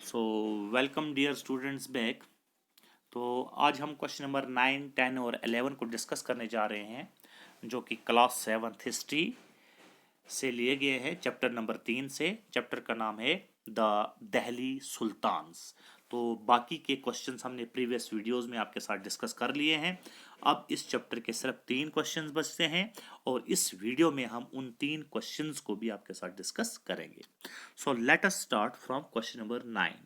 सो welcome dear students back. तो आज हम क्वेश्चन नंबर 9, 10 और 11 को डिस्कस करने जा रहे हैं, जो कि क्लास 7 हिस्ट्री से लिए गए हैं, चैप्टर नंबर 3 से। चैप्टर का नाम है द दिल्ली सुल्तान्स। तो बाकी के क्वेश्चंस हमने प्रीवियस वीडियोस में आपके साथ डिस्कस कर लिए हैं। अब इस चैप्टर के सिर्फ 3 क्वेश्चंस बचते हैं और इस वीडियो में हम उन 3 क्वेश्चंस को भी आपके साथ डिस्कस करेंगे। So let us start from question number 9।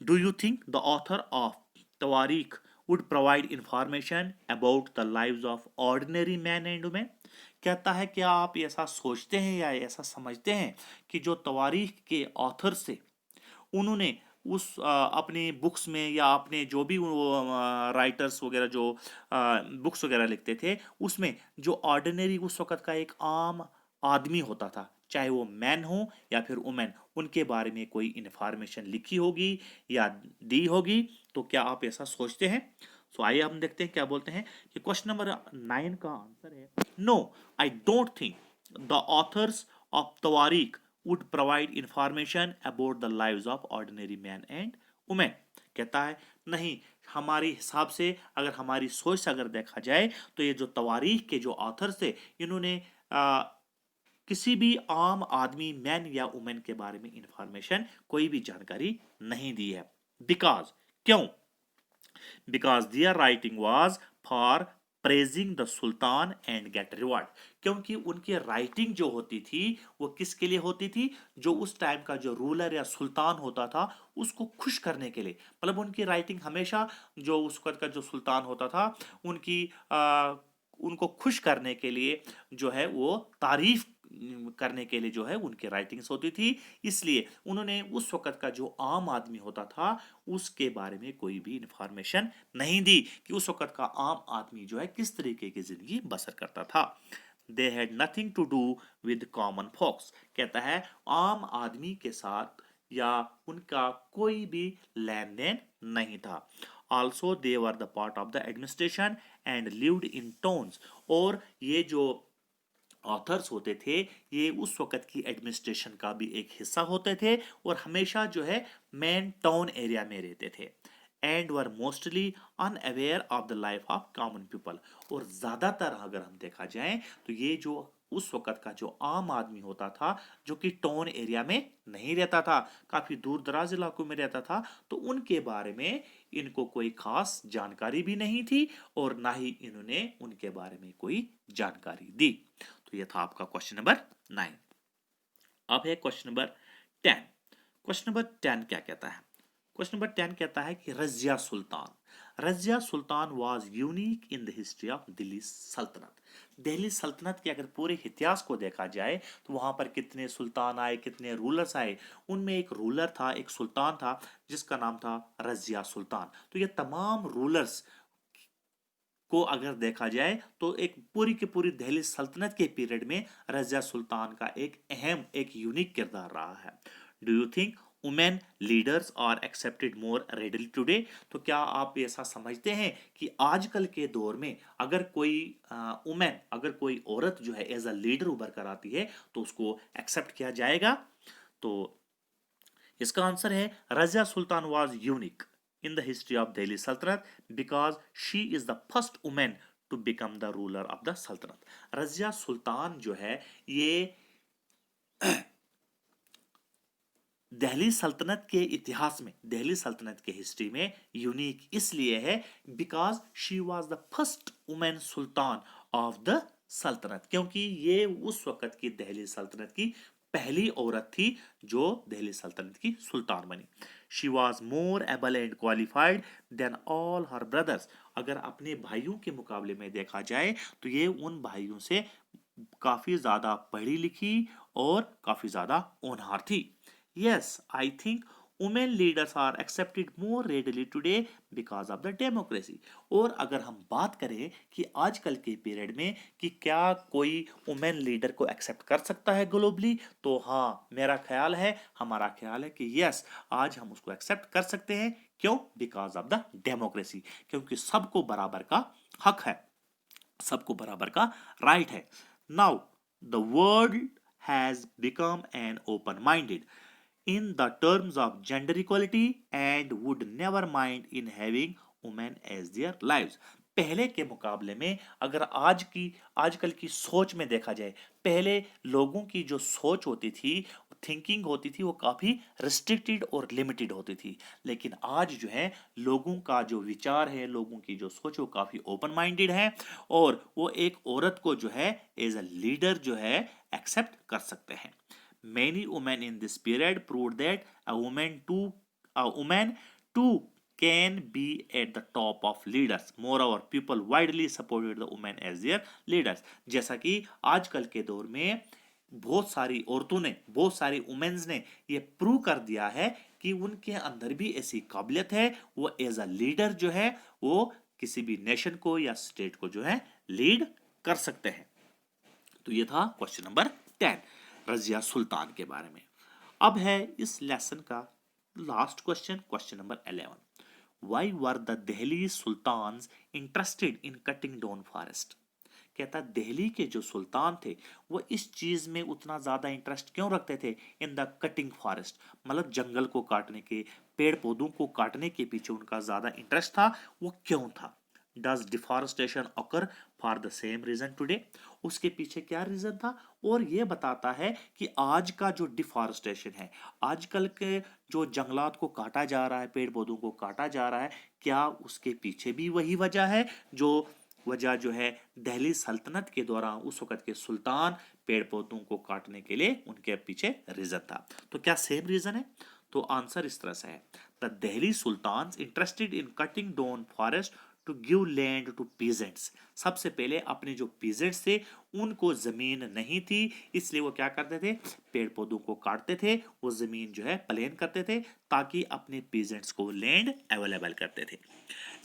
Do you think the author of Tawarikh would provide information about the lives of ordinary men and women? कहता है, क्या आप ऐसा सोचते हैं या ऐसा समझते हैं कि जो तवारीख के ऑथर से उन्होंने उस अपने बुक्स में या अपने जो भी वो राइटर्स वगैरह जो बुक्स वगैरह लिखते थे, उसमें जो ऑर्डिनरी उस वक़्त का एक आम आदमी होता था, चाहे वो मैन हो या फिर वुमेन, उनके बारे में कोई इन्फॉर्मेशन लिखी होगी या दी होगी? तो क्या आप ऐसा सोचते हैं? सो आइए हम देखते हैं क्या बोलते हैं कि क्वेश्चन नंबर 9 का आंसर है no, I don't think the authors of Tawarikh would provide information about the lives of ordinary men and women। कहता है नहीं, हमारे हिसाब से, अगर हमारी सोच से अगर देखा जाए तो ये जो तवारीख के जो ऑथर्स थे, इन्होंने किसी भी आम आदमी मैन या वुमेन के बारे में इंफॉर्मेशन, कोई भी जानकारी नहीं दी है। बिकॉज, क्यों? Because their writing was for praising the sultan and get reward. क्योंकि उनकी राइटिंग जो होती थी वो किसके लिए होती थी? जो उस टाइम का जो रूलर या सुल्तान होता था उसको खुश करने के लिए। मतलब उनकी राइटिंग हमेशा, जो उस वक्त का जो सुल्तान होता था, उनकी उनको खुश करने के लिए जो है वो तारीफ करने के लिए जो है उनकी राइटिंग्स होती थी। इसलिए उन्होंने उस वक्त का जो आम आदमी होता था उसके बारे में कोई भी इंफॉर्मेशन नहीं दी कि उस वक्त का आम आदमी जो है किस तरीके की जिंदगी बसर करता था। They had nothing to do with common folks. कहता है आम आदमी के साथ या उनका कोई भी लेन देन नहीं था। Also they were the part of the administration and lived in towns. और ये जो ऑथर्स होते थे, ये उस वक्त की एडमिनिस्ट्रेशन का भी एक हिस्सा होते थे और हमेशा जो है मेन टाउन एरिया में रहते थे। And were mostly unaware of the life of common people. और ज़्यादातर अगर हम देखा जाए तो ये जो उस वक्त का जो आम आदमी होता था, जो कि टाउन एरिया में नहीं रहता था, काफ़ी दूर दराज इलाकों में रहता था, तो उनके बारे में इनको कोई खास जानकारी भी नहीं थी और ना ही इन्होंने उनके बारे में कोई जानकारी दी। तो ये था आपका क्वेश्चन नंबर 9। अब है क्वेश्चन नंबर 10। क्वेश्चन नंबर 10 क्या कहता है? क्वेश्चन नंबर 10 कहता है कि Razia Sultan was unique in the history of Delhi Sultanate. Delhi सल्तनत के अगर पूरे इतिहास को देखा जाए तो वहां पर कितने सुल्तान आए, कितने रूलर्स आए, उनमें एक रूलर था, एक सुल्तान था जिसका नाम था रजिया सुल्तान। तो ये तमाम रूलर्स को अगर देखा जाए तो एक पूरी की पूरी दिल्ली सल्तनत के पीरियड में रजिया सुल्तान का एक अहम, एक यूनिक किरदार रहा है। Do you think women leaders are accepted more readily today? तो क्या आप ऐसा समझते हैं कि आजकल के दौर में अगर कोई वुमेन, अगर कोई औरत जो है एज अ लीडर उभर कर आती है तो उसको एक्सेप्ट किया जाएगा? तो इसका आंसर है Razia Sultan was unique in the history of Delhi Sultanate because she is the first woman to become the ruler of the Sultanate। Razia Sultan जो है ये दिल्ली सल्तनत के इतिहास में, दिल्ली सल्तनत के हिस्ट्री में यूनिक इसलिए है because she was the first women Sultan of the सल्तनत। क्योंकि ये उस वक्त की दिल्ली सल्तनत की पहली औरत थी जो दिल्ली सल्तनत की सुल्तान बनी। She was more able and qualified than all her brothers. अगर अपने भाइयों के मुकाबले में देखा जाए तो ये उन भाइयों से काफी ज्यादा पढ़ी लिखी और काफी ज्यादा होनहार थी। Yes, I think women leaders are accepted more readily today because of the democracy। और अगर हम बात करें कि आजकल के पीरियड में कि क्या कोई वुमेन लीडर को एक्सेप्ट कर सकता है ग्लोबली, तो हाँ, मेरा ख्याल है, हमारा ख्याल है कि यस, आज हम उसको एक्सेप्ट कर सकते हैं। क्यों? Because of the democracy. क्योंकि सबको बराबर का हक है, सबको बराबर का राइट है। Now the world has become an open minded. in the terms of gender equality and would never mind in having women as their lives। पहले के मुकाबले में अगर आजकल की सोच में देखा जाए, पहले लोगों की जो सोच होती थी, थिंकिंग होती थी, वो काफ़ी रिस्ट्रिक्टेड और लिमिटेड होती थी। लेकिन आज जो है लोगों का जो विचार है, लोगों की जो सोच, वो काफ़ी ओपन माइंडेड है और वो एक औरत को जो है एज अ लीडर जो है एक्सेप्ट कर सकते हैं। Many women in this period proved that a woman too can be at the top of leaders। Moreover, people widely supported the women as their leaders। जैसा कि आजकल के दौर में बहुत सारी औरतों ने, बहुत सारी वुमेन्स ने ये प्रूव कर दिया है कि उनके अंदर भी ऐसी काबिलियत है, वो एज अ लीडर जो है वो किसी भी नेशन को या स्टेट को जो है लीड कर सकते हैं। तो ये था क्वेश्चन नंबर 10 रजिया सुल्तान के बारे में। अब है इस लेसन का last question, question number 11। Why were the Delhi Sultans interested in cutting down forest? कहता दिल्ली के जो सुल्तान थे वो इस चीज में उतना ज्यादा इंटरेस्ट क्यों रखते थे, इन द कटिंग फॉरेस्ट, मतलब जंगल को काटने के, पेड़ पौधों को काटने के पीछे उनका ज्यादा इंटरेस्ट था, वो क्यों था? Does deforestation occur for the same reason today? उसके पीछे क्या रीजन था? और ये बताता है कि आज का जो डिफॉरेस्टेशन है, आजकल के जो जंगलात को काटा जा रहा है, पेड़ पौधों को काटा जा रहा है, क्या उसके पीछे भी वही वजह है जो है दिल्ली सल्तनत के दौरान उस वक्त के सुल्तान पेड़ पौधों को काटने के लिए उनके पीछे रीजन था? तो क्या सेम रीजन है? तो आंसर इस तरह से है, the Delhi sultans interested in cutting down forest to give land to peasants. सबसे पहले अपने जो पीजेंट्स थे उनको जमीन नहीं थी, इसलिए वो क्या करते थे, पेड़ पौधों को काटते थे, वो जमीन जो है प्लेन करते थे ताकि अपने पीजेंट्स को लैंड अवेलेबल करते थे।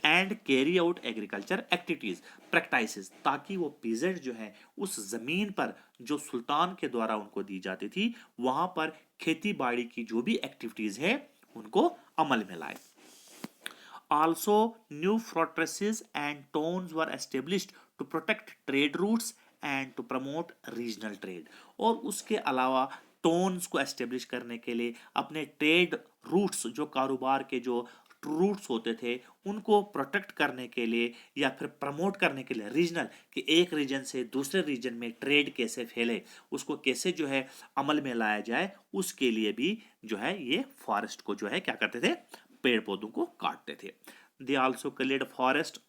And carry out agriculture activities practices, ताकि वो पीजेंट जो है उस जमीन पर जो सुल्तान के द्वारा उनको दी जाती थी वहां पर खेती बाड़ी की जो भी एक्टिविटीज है उनको अमल में लाए। Also, new fortresses and towns were established to protect trade routes and to promote regional trade। और उसके अलावा टोन्स को एस्टेब्लिश करने के लिए, अपने ट्रेड रूट्स, जो कारोबार के जो रूट्स होते थे उनको प्रोटेक्ट करने के लिए या फिर प्रमोट करने के लिए, रीजनल, कि एक रीजन से दूसरे रीजन में ट्रेड कैसे फैले, उसको कैसे जो है अमल में लाया जाए, उसके लिए भी जो है ये फॉरेस्ट को जो है क्या करते थे, पेड़ पौधों को काटते थे। They also cleared forest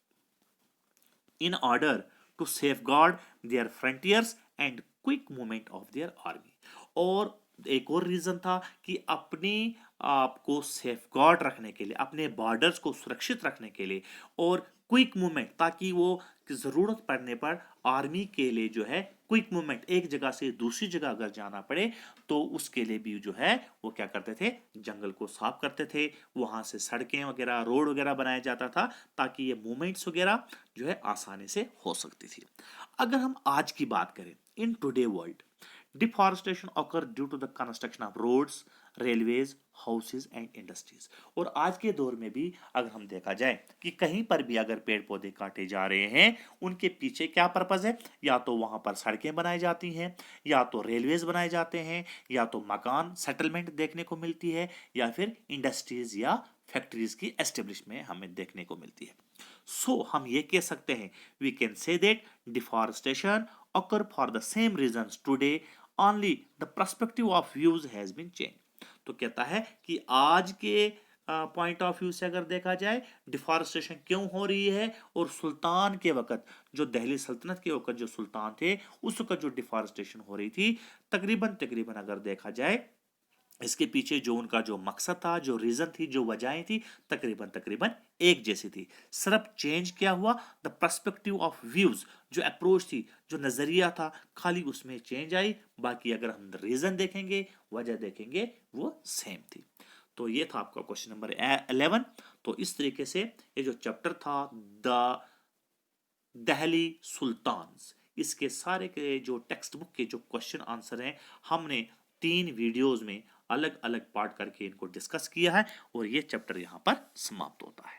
in order to safeguard their frontiers and quick movement of their army. और एक और रीजन था कि अपनी आपको सेफगार्ड रखने के लिए, अपने बॉर्डर्स को सुरक्षित रखने के लिए, और क्विक मूवमेंट, ताकि वो जरूरत पड़ने पर आर्मी के लिए जो है क्विक मूवमेंट, एक जगह से दूसरी जगह अगर जाना पड़े तो उसके लिए भी जो है वो क्या करते थे, जंगल को साफ करते थे, वहां से सड़कें वगैरह, रोड वगैरह बनाया जाता था ताकि ये मूवमेंट्स वगैरह जो है आसानी से हो सकती थी। अगर हम आज की बात करें, in today world deforestation occur due to the construction of roads, railways, houses and industries. और आज के दौर में भी अगर हम देखा जाए कि कहीं पर भी अगर पेड़ पौधे काटे जा रहे हैं, उनके पीछे क्या पर्पज है, या तो वहां पर सड़कें बनाई जाती हैं, या तो रेलवेज बनाए जाते हैं, या तो मकान सेटलमेंट देखने को मिलती है, या फिर इंडस्ट्रीज या फैक्ट्रीज की एस्टेब्लिशमेंट हमें देखने को मिलती है। सो हम ये कह सकते हैं, we can say that deforestation occur for the same reasons today, only the perspective of views has been changed। तो कहता है कि आज के पॉइंट ऑफ व्यू से अगर देखा जाए डिफॉरेस्टेशन क्यों हो रही है, और सुल्तान के वक्त, जो दिल्ली सल्तनत के वक्त जो सुल्तान थे उस वक्त जो डिफॉरेस्टेशन हो रही थी, तकरीबन तकरीबन अगर देखा जाए इसके पीछे जो उनका जो मकसद था, जो रीजन थी, जो वजहें थी, तकरीबन तकरीबन एक जैसी थी। सिर्फ चेंज क्या हुआ, द पर्सपेक्टिव ऑफ व्यूज, जो अप्रोच थी, जो नजरिया था, खाली उसमें चेंज आई, बाकी अगर हम रीजन देखेंगे, वजह देखेंगे, वो सेम थी। तो ये था आपका क्वेश्चन नंबर 11। तो इस तरीके से ये जो चैप्टर था द दिल्ली सुल्तान्स, इसके सारे के जो टेक्स्ट बुक के जो क्वेश्चन आंसर हैं, हमने 3 वीडियोस में अलग अलग पार्ट करके इनको डिस्कस किया है, और ये चैप्टर यहाँ पर समाप्त होता है।